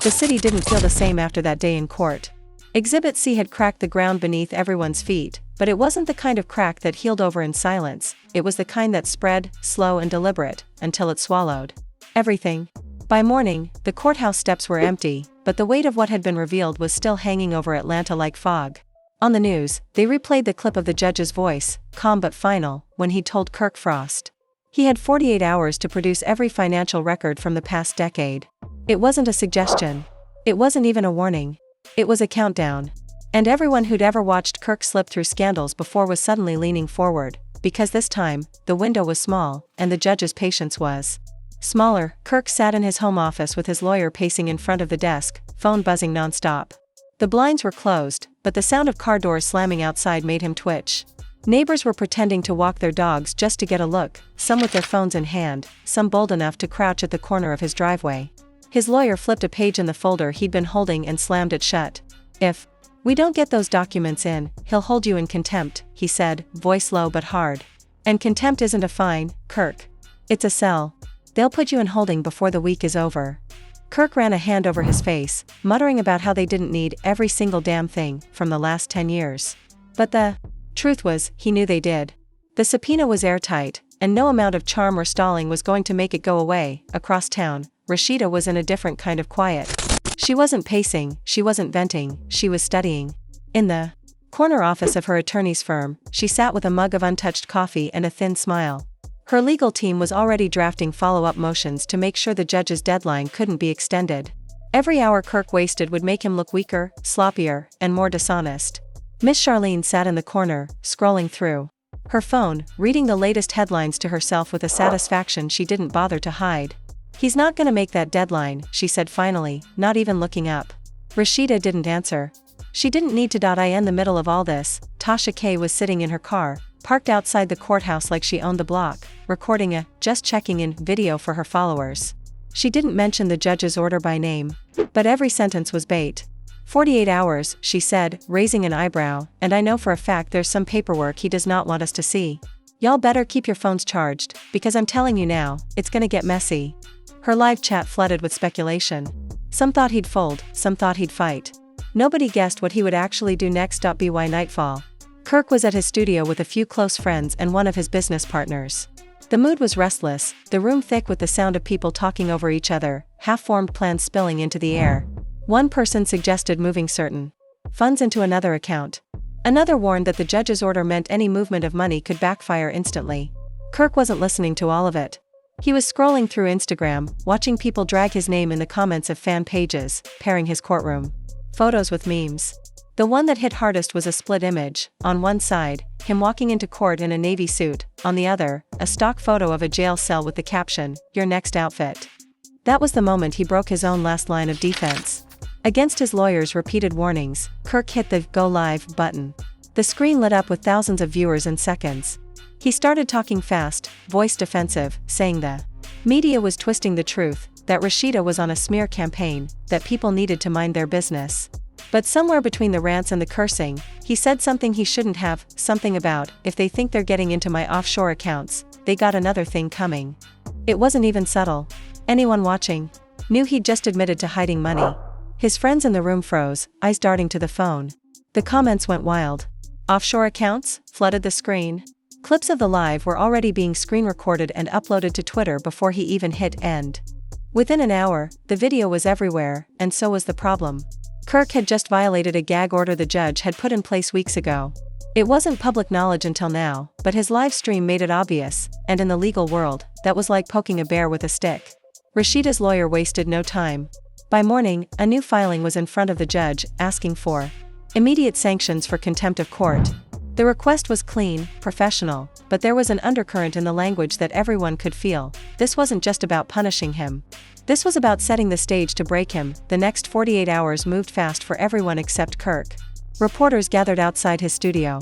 The city didn't feel the same after that day in court. Exhibit C had cracked the ground beneath everyone's feet, but it wasn't the kind of crack that healed over in silence, it was the kind that spread, slow and deliberate, until it swallowed everything. By morning, the courthouse steps were empty, but the weight of what had been revealed was still hanging over Atlanta like fog. On the news, they replayed the clip of the judge's voice, calm but final, when he told Kirk Frost. He had 48 hours to produce every financial record from the past decade. It wasn't a suggestion. It wasn't even a warning. It was a countdown. And everyone who'd ever watched Kirk slip through scandals before was suddenly leaning forward, because this time, the window was small, and the judge's patience was smaller. Kirk sat in his home office with his lawyer pacing in front of the desk, phone buzzing nonstop. The blinds were closed, but the sound of car doors slamming outside made him twitch. Neighbors were pretending to walk their dogs just to get a look, some with their phones in hand, some bold enough to crouch at the corner of his driveway. His lawyer flipped a page in the folder he'd been holding and slammed it shut. "If we don't get those documents in, he'll hold you in contempt," he said, voice low but hard. "And contempt isn't a fine, Kirk. It's a cell. They'll put you in holding before the week is over." Kirk ran a hand over his face, muttering about how they didn't need every single damn thing from the last 10 years. But the truth was, he knew they did. The subpoena was airtight, and no amount of charm or stalling was going to make it go away. Across town, Rasheeda was in a different kind of quiet. She wasn't pacing, she wasn't venting, she was studying. In the corner office of her attorney's firm, she sat with a mug of untouched coffee and a thin smile. Her legal team was already drafting follow-up motions to make sure the judge's deadline couldn't be extended. Every hour Kirk wasted would make him look weaker, sloppier, and more dishonest. Miss Charlene sat in the corner, scrolling through her phone, reading the latest headlines to herself with a satisfaction she didn't bother to hide. "He's not gonna make that deadline," she said finally, not even looking up. Rasheeda didn't answer. She didn't need to. In the middle of all this, Tasha K was sitting in her car, parked outside the courthouse like she owned the block, recording a "just checking in" video for her followers. She didn't mention the judge's order by name, but every sentence was bait. 48 hours, she said, raising an eyebrow, and I know for a fact there's some paperwork he does not want us to see. Y'all better keep your phones charged, because I'm telling you now, it's gonna get messy. Her live chat flooded with speculation. Some thought he'd fold, some thought he'd fight. Nobody guessed what he would actually do next. By nightfall, Kirk was at his studio with a few close friends and one of his business partners. The mood was restless, the room thick with the sound of people talking over each other, half-formed plans spilling into the air. One person suggested moving certain funds into another account. Another warned that the judge's order meant any movement of money could backfire instantly. Kirk wasn't listening to all of it. He was scrolling through Instagram, watching people drag his name in the comments of fan pages, pairing his courtroom photos with memes. The one that hit hardest was a split image. On one side, him walking into court in a navy suit, on the other, a stock photo of a jail cell with the caption, "Your next outfit." That was the moment he broke his own last line of defense. Against his lawyer's repeated warnings, Kirk hit the "Go Live" button. The screen lit up with thousands of viewers in seconds. He started talking fast, voice defensive, saying the media was twisting the truth, that Rasheeda was on a smear campaign, that people needed to mind their business. But somewhere between the rants and the cursing, he said something he shouldn't have, something about, if they think they're getting into my offshore accounts, they got another thing coming. It wasn't even subtle. Anyone watching knew he'd just admitted to hiding money. His friends in the room froze, eyes darting to the phone. The comments went wild. Offshore accounts flooded the screen. Clips of the live were already being screen recorded and uploaded to Twitter before he even hit end. Within an hour, the video was everywhere, and so was the problem. Kirk had just violated a gag order the judge had put in place weeks ago. It wasn't public knowledge until now, but his live stream made it obvious, and in the legal world, that was like poking a bear with a stick. Rasheeda's lawyer wasted no time. By morning, a new filing was in front of the judge, asking for immediate sanctions for contempt of court. The request was clean, professional, but there was an undercurrent in the language that everyone could feel. This wasn't just about punishing him. This was about setting the stage to break him. The next 48 hours moved fast for everyone except Kirk. Reporters gathered outside his studio.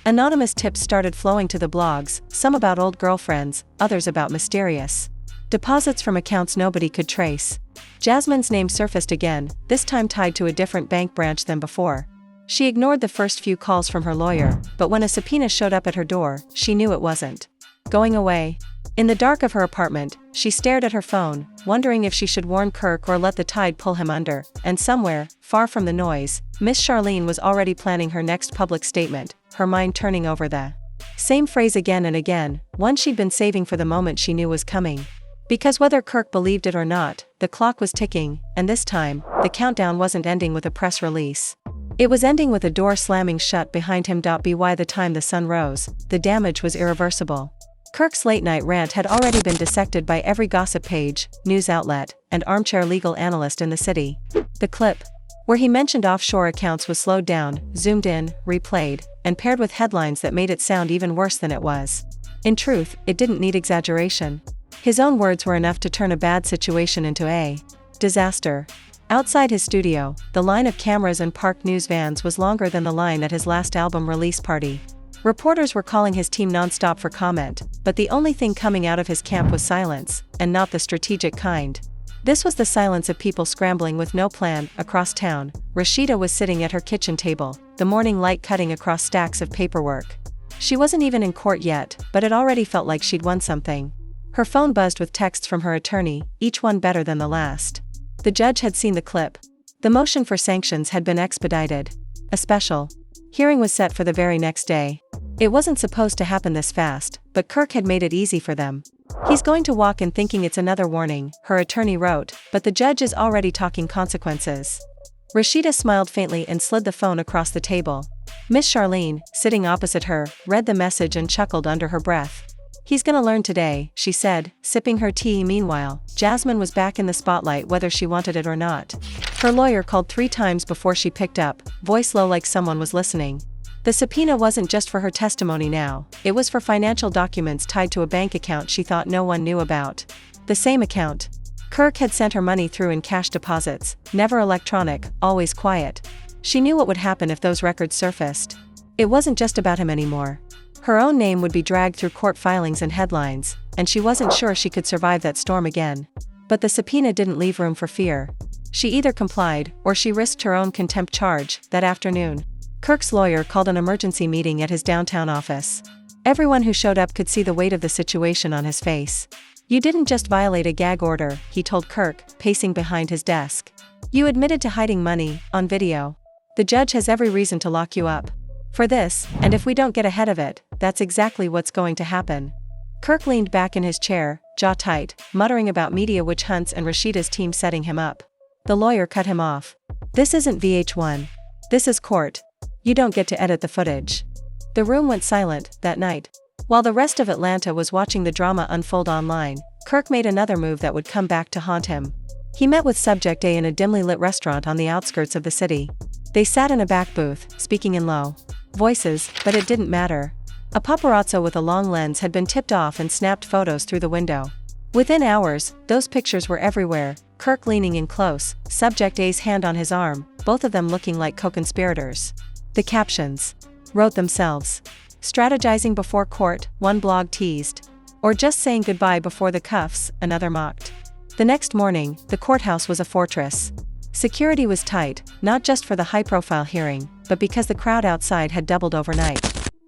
Anonymous tips started flowing to the blogs, some about old girlfriends, others about mysterious deposits from accounts nobody could trace. Jasmine's name surfaced again, this time tied to a different bank branch than before. She ignored the first few calls from her lawyer, but when a subpoena showed up at her door, she knew it wasn't going away. In the dark of her apartment, she stared at her phone, wondering if she should warn Kirk or let the tide pull him under, and somewhere, far from the noise, Miss Charlene was already planning her next public statement, her mind turning over the same phrase again and again, one she'd been saving for the moment she knew was coming. Because whether Kirk believed it or not, the clock was ticking, and this time, the countdown wasn't ending with a press release. It was ending with a door slamming shut behind him. By the time the sun rose, the damage was irreversible. Kirk's late-night rant had already been dissected by every gossip page, news outlet, and armchair legal analyst in the city. The clip, where he mentioned offshore accounts, was slowed down, zoomed in, replayed, and paired with headlines that made it sound even worse than it was. In truth, it didn't need exaggeration. His own words were enough to turn a bad situation into a disaster. Outside his studio, the line of cameras and parked news vans was longer than the line at his last album release party. Reporters were calling his team non-stop for comment, but the only thing coming out of his camp was silence, and not the strategic kind. This was the silence of people scrambling with no plan. Across town, Rasheeda was sitting at her kitchen table, the morning light cutting across stacks of paperwork. She wasn't even in court yet, but it already felt like she'd won something. Her phone buzzed with texts from her attorney, each one better than the last. The judge had seen the clip. The motion for sanctions had been expedited. A special hearing was set for the very next day. It wasn't supposed to happen this fast, but Kirk had made it easy for them. He's going to walk in thinking it's another warning, her attorney wrote, but the judge is already talking consequences. Rasheeda smiled faintly and slid the phone across the table. Miss Charlene, sitting opposite her, read the message and chuckled under her breath. He's gonna learn today, she said, sipping her tea. Meanwhile, Jasmine was back in the spotlight whether she wanted it or not. Her lawyer called 3 times before she picked up, voice low like someone was listening. The subpoena wasn't just for her testimony now, it was for financial documents tied to a bank account she thought no one knew about. The same account. Kirk had sent her money through in cash deposits, never electronic, always quiet. She knew what would happen if those records surfaced. It wasn't just about him anymore. Her own name would be dragged through court filings and headlines, and she wasn't sure she could survive that storm again. But the subpoena didn't leave room for fear. She either complied, or she risked her own contempt charge. That afternoon, Kirk's lawyer called an emergency meeting at his downtown office. Everyone who showed up could see the weight of the situation on his face. You didn't just violate a gag order, he told Kirk, pacing behind his desk. You admitted to hiding money, on video. The judge has every reason to lock you up for this, and if we don't get ahead of it, that's exactly what's going to happen. Kirk leaned back in his chair, jaw tight, muttering about media witch hunts and Rasheeda's team setting him up. The lawyer cut him off. This isn't VH1. This is court. You don't get to edit the footage. The room went silent that night. While the rest of Atlanta was watching the drama unfold online, Kirk made another move that would come back to haunt him. He met with Subject A in a dimly lit restaurant on the outskirts of the city. They sat in a back booth, speaking in low voices, but it didn't matter. A paparazzo with a long lens had been tipped off and snapped photos through the window. Within hours, those pictures were everywhere, Kirk leaning in close, Subject A's hand on his arm, both of them looking like co-conspirators. The captions wrote themselves. Strategizing before court, one blog teased. Or just saying goodbye before the cuffs, another mocked. The next morning, the courthouse was a fortress. Security was tight, not just for the high-profile hearing, but because the crowd outside had doubled overnight.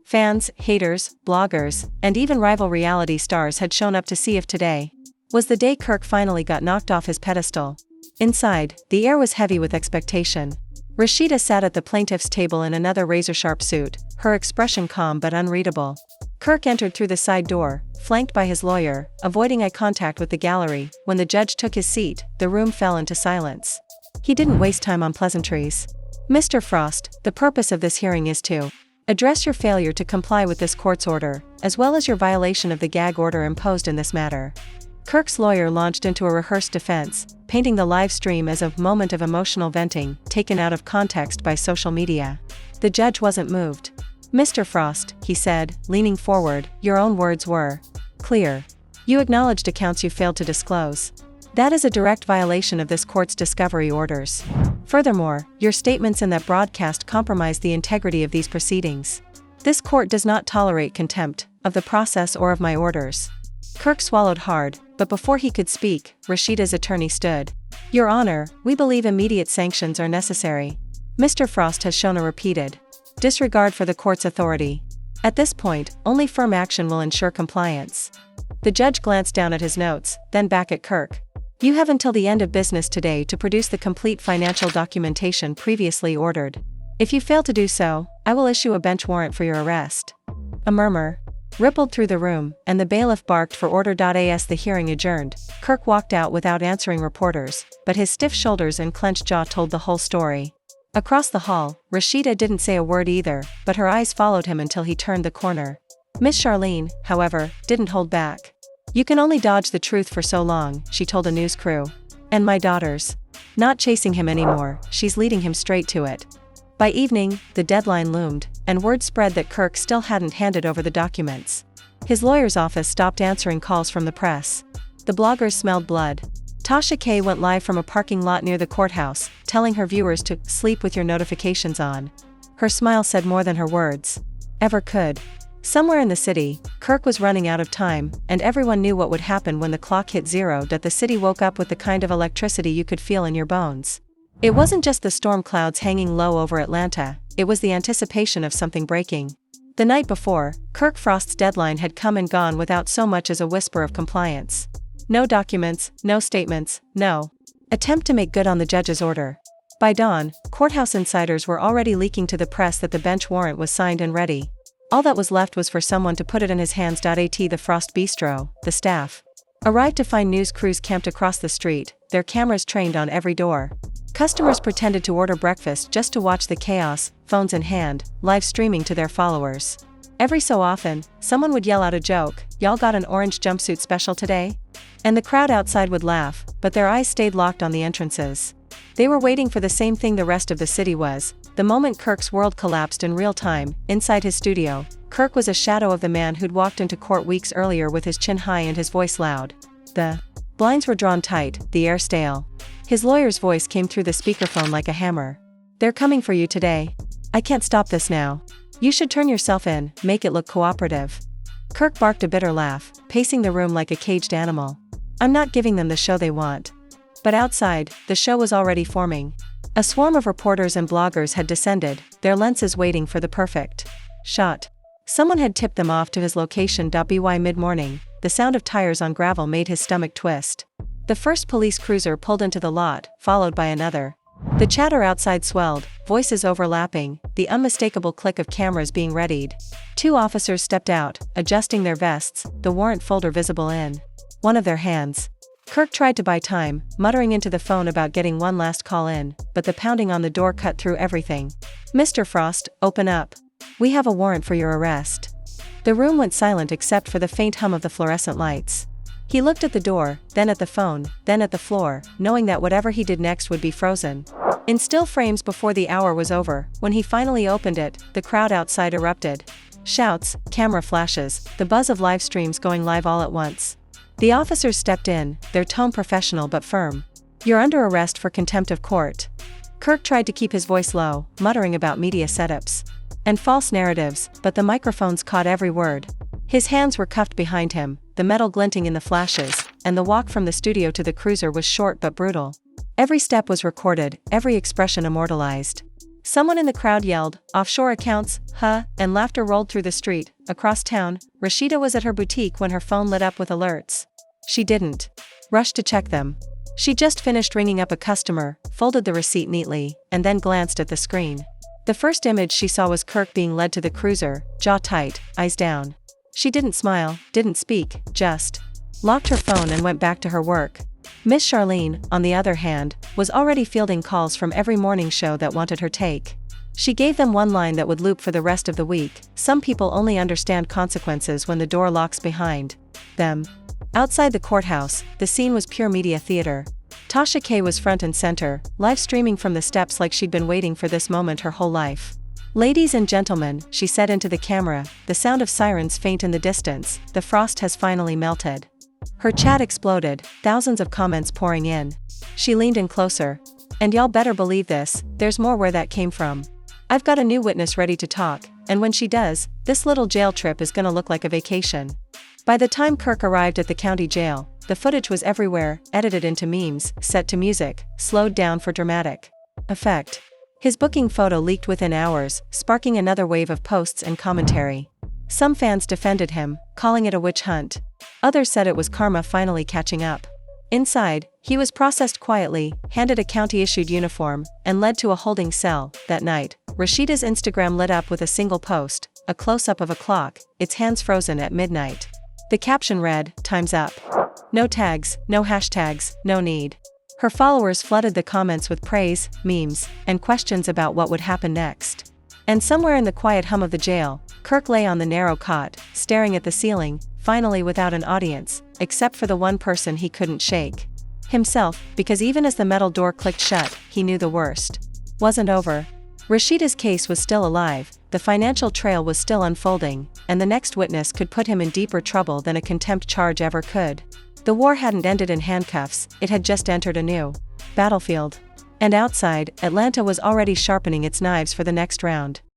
Fans, haters, bloggers, and even rival reality stars had shown up to see if today was the day Kirk finally got knocked off his pedestal. Inside, the air was heavy with expectation. Rasheeda sat at the plaintiff's table in another razor-sharp suit, her expression calm but unreadable. Kirk entered through the side door, flanked by his lawyer, avoiding eye contact with the gallery. When the judge took his seat, the room fell into silence. He didn't waste time on pleasantries. Mr. Frost, the purpose of this hearing is to address your failure to comply with this court's order, as well as your violation of the gag order imposed in this matter. Kirk's lawyer launched into a rehearsed defense, painting the live stream as a moment of emotional venting, taken out of context by social media. The judge wasn't moved. Mr. Frost, he said, leaning forward, your own words were clear. You acknowledged accounts you failed to disclose. That is a direct violation of this court's discovery orders. Furthermore, your statements in that broadcast compromise the integrity of these proceedings. This court does not tolerate contempt of the process or of my orders. Kirk swallowed hard, but before he could speak, Rasheeda's attorney stood. Your Honor, we believe immediate sanctions are necessary. Mr. Frost has shown a repeated disregard for the court's authority. At this point, only firm action will ensure compliance. The judge glanced down at his notes, then back at Kirk. You have until the end of business today to produce the complete financial documentation previously ordered. If you fail to do so, I will issue a bench warrant for your arrest. A murmur rippled through the room, and the bailiff barked for order. As the hearing adjourned, Kirk walked out without answering reporters, but his stiff shoulders and clenched jaw told the whole story. Across the hall, Rasheeda didn't say a word either, but her eyes followed him until he turned the corner. Miss Charlene, however, didn't hold back. You can only dodge the truth for so long, she told a news crew. And my daughter's not chasing him anymore, she's leading him straight to it. By evening, the deadline loomed, and word spread that Kirk still hadn't handed over the documents. His lawyer's office stopped answering calls from the press. The bloggers smelled blood. Tasha K went live from a parking lot near the courthouse, telling her viewers to sleep with your notifications on. Her smile said more than her words ever could. Somewhere in the city, Kirk was running out of time, and everyone knew what would happen when the clock hit zero. The city woke up with the kind of electricity you could feel in your bones. It wasn't just the storm clouds hanging low over Atlanta, it was the anticipation of something breaking. The night before, Kirk Frost's deadline had come and gone without so much as a whisper of compliance. No documents, no statements, no attempt to make good on the judge's order. By dawn, courthouse insiders were already leaking to the press that the bench warrant was signed and ready. All that was left was for someone to put it in his hands. At the Frost Bistro, the staff arrived to find news crews camped across the street, their cameras trained on every door. Customers pretended to order breakfast just to watch the chaos, phones in hand, live streaming to their followers. Every so often, someone would yell out a joke, "Y'all got an orange jumpsuit special today?" And the crowd outside would laugh, but their eyes stayed locked on the entrances. They were waiting for the same thing the rest of the city was. The moment Kirk's world collapsed in real time, inside his studio, Kirk was a shadow of the man who'd walked into court weeks earlier with his chin high and his voice loud. The blinds were drawn tight, the air stale. His lawyer's voice came through the speakerphone like a hammer. "They're coming for you today. I can't stop this now. You should turn yourself in, make it look cooperative." Kirk barked a bitter laugh, pacing the room like a caged animal. "I'm not giving them the show they want." But outside, the show was already forming. A swarm of reporters and bloggers had descended, their lenses waiting for the perfect shot. Someone had tipped them off to his location. By mid-morning, the sound of tires on gravel made his stomach twist. The first police cruiser pulled into the lot, followed by another. The chatter outside swelled, voices overlapping, the unmistakable click of cameras being readied. Two officers stepped out, adjusting their vests, the warrant folder visible in one of their hands. Kirk tried to buy time, muttering into the phone about getting one last call in, but the pounding on the door cut through everything. "Mr. Frost, open up. We have a warrant for your arrest." The room went silent except for the faint hum of the fluorescent lights. He looked at the door, then at the phone, then at the floor, knowing that whatever he did next would be frozen in still frames before the hour was over. When he finally opened it, the crowd outside erupted. Shouts, camera flashes, the buzz of live streams going live all at once. The officers stepped in, their tone professional but firm. "You're under arrest for contempt of court." Kirk tried to keep his voice low, muttering about media setups and false narratives, but the microphones caught every word. His hands were cuffed behind him, the metal glinting in the flashes, and the walk from the studio to the cruiser was short but brutal. Every step was recorded, every expression immortalized. Someone in the crowd yelled, "Offshore accounts, huh?" and laughter rolled through the street. Across town, Rasheeda was at her boutique when her phone lit up with alerts. She didn't rush to check them. She just finished ringing up a customer, folded the receipt neatly, and then glanced at the screen. The first image she saw was Kirk being led to the cruiser, jaw tight, eyes down. She didn't smile, didn't speak, just locked her phone and went back to her work. Miss Charlene, on the other hand, was already fielding calls from every morning show that wanted her take. She gave them one line that would loop for the rest of the week: "Some people only understand consequences when the door locks behind them." Outside the courthouse, the scene was pure media theater. Tasha K was front and center, live streaming from the steps like she'd been waiting for this moment her whole life. "Ladies and gentlemen," she said into the camera, the sound of sirens faint in the distance, "the frost has finally melted." Her chat exploded, thousands of comments pouring in. She leaned in closer. "And y'all better believe this, there's more where that came from. I've got a new witness ready to talk, and when she does, this little jail trip is gonna look like a vacation." By the time Kirk arrived at the county jail, the footage was everywhere, edited into memes, set to music, slowed down for dramatic effect. His booking photo leaked within hours, sparking another wave of posts and commentary. Some fans defended him, calling it a witch hunt. Others said it was karma finally catching up. Inside, he was processed quietly, handed a county-issued uniform, and led to a holding cell. That night, Rasheeda's Instagram lit up with a single post, a close-up of a clock, its hands frozen at midnight. The caption read, "Time's up." No tags, no hashtags, no need. Her followers flooded the comments with praise, memes, and questions about what would happen next. And somewhere in the quiet hum of the jail, Kirk lay on the narrow cot, staring at the ceiling, finally without an audience, except for the one person he couldn't shake. Himself, because even as the metal door clicked shut, he knew the worst wasn't over. Rasheeda's case was still alive, the financial trail was still unfolding, and the next witness could put him in deeper trouble than a contempt charge ever could. The war hadn't ended in handcuffs, it had just entered a new battlefield. And outside, Atlanta was already sharpening its knives for the next round.